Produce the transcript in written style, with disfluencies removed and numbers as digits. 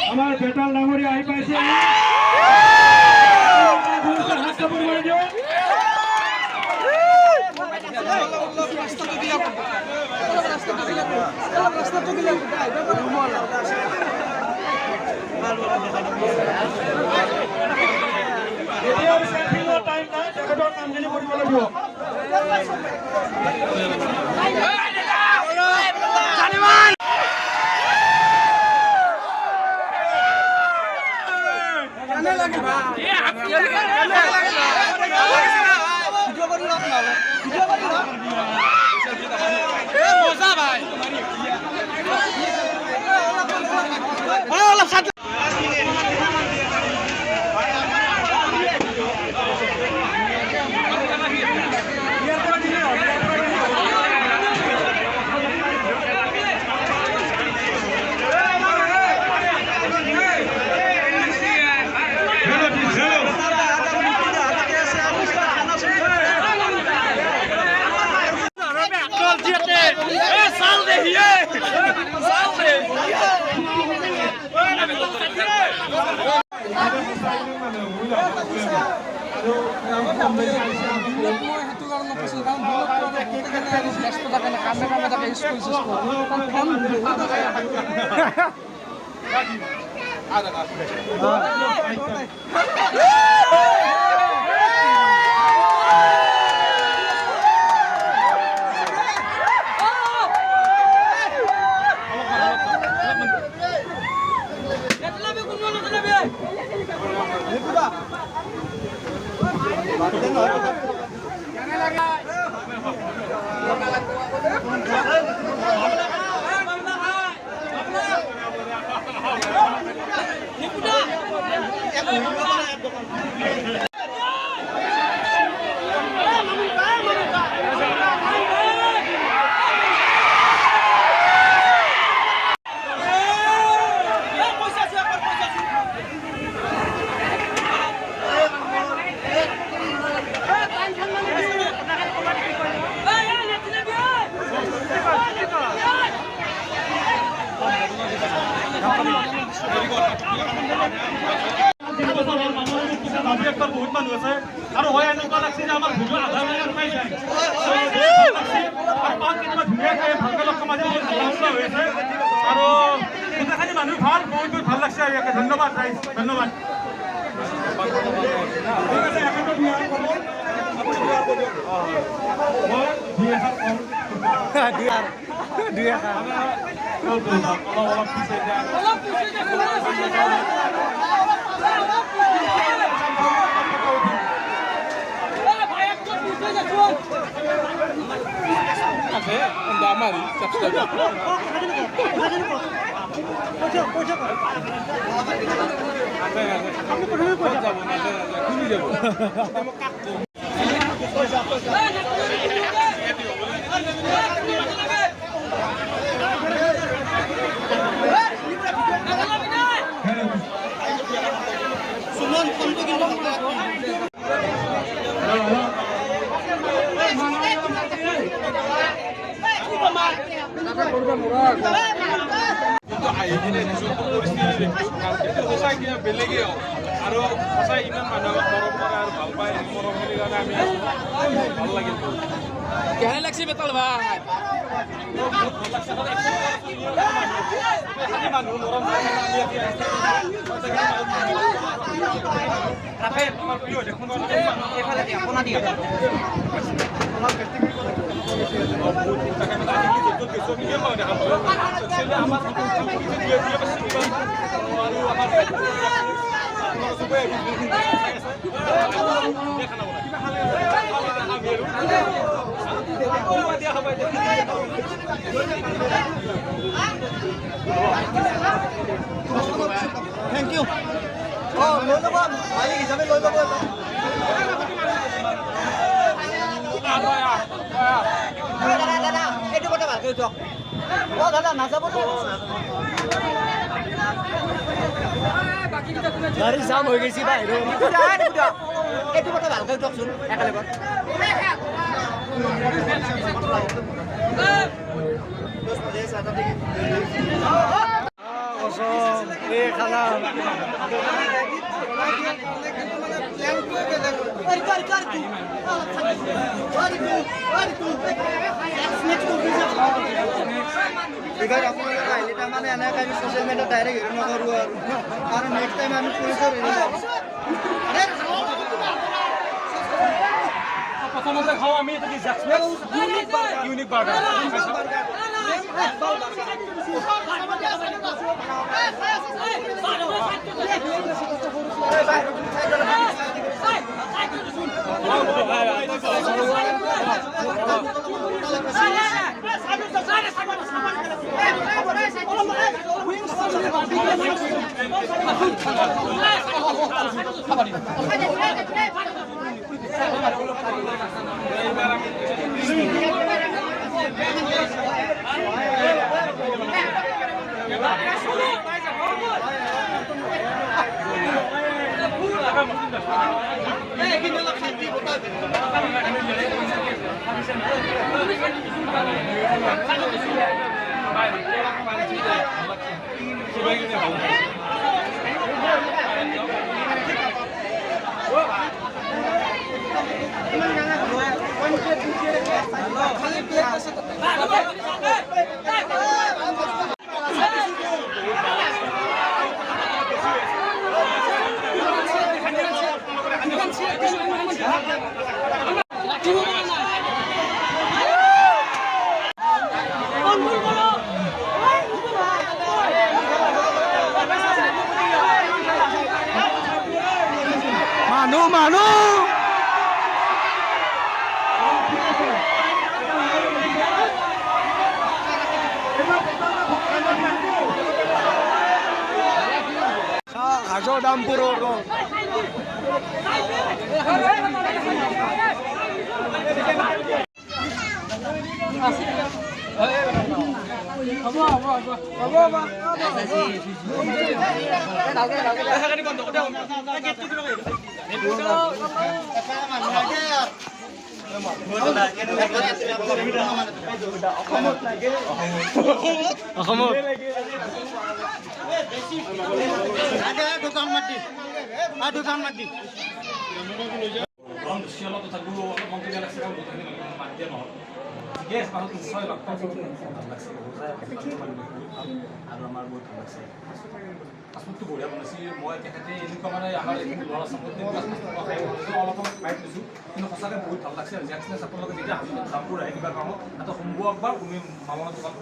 আমাৰ বেতাল ডাঙৰীয়া আহি পাইছে টাইম নাই তেখেতৰ কামখিনি কৰিব লাগিব মজা ভাই বহুত মানুহ আছে আৰু হয় এনেকুৱা লাগছে যে আমাৰ ভিডিঅ' আধা মিনিট পাই যায় আৰু কেতিয়াবা ধুনীয়াকৈ ভালকৈ লগ সমাজ হৈ আছে আৰু গোটেইখিনি মানুহ ভাল বহুত বহুত ভাল লাগছে আৰু ধন্যবাদ ৰাইজ ধন্যবাদ বেলেগে আৰু সঁচাই ইমান মানুহক মৰম কৰে আৰু ভাল পায় মৰম বুলি কাৰণে আমি ভাল লাগিল কেনে লাগছে বেতাল ভাই মানুহ মৰম Thank you. Oh, লৈ ল'ব মালিক হিচাপে লৈ ল'ব দাদা এইটো কথা ভালকৈ উঠক অ দাদা নাযাব গাড়ী জাম হৈ গৈছে বাহিৰত এইটো কথা ভালকৈ কওকচোন একেলগে এই খানা বিকজ আপোনালোকে আহিলে তাৰমানে এনেকৈ আমি ছ'চিয়েল মিডিয়াত ডাইৰেক্ট হেৰি নকৰোঁ আৰু নেক্সট টাইম আমি পুলিচৰ হেৰি প্ৰথমতে খাওঁ আমি এইটো কি ইউনিক বাৰ্গাৰ হাজৰ দাম পুৰো আচলতে বঢ়িয়া বনাইছে মই তেখেতে এনেকুৱা মানে আমাৰ এইখিনি ল'ৰা ছোৱালী অলপ পাই দিছোঁ কিন্তু সঁচাকৈ বহুত ভাল লাগছে আৰু জেক্সনে আপোনালোকে যেতিয়া হাজোত দামবোৰ আহে কিবা কাৰণত এটা সম্ভৱ বা তুমি মামনৰ দোকান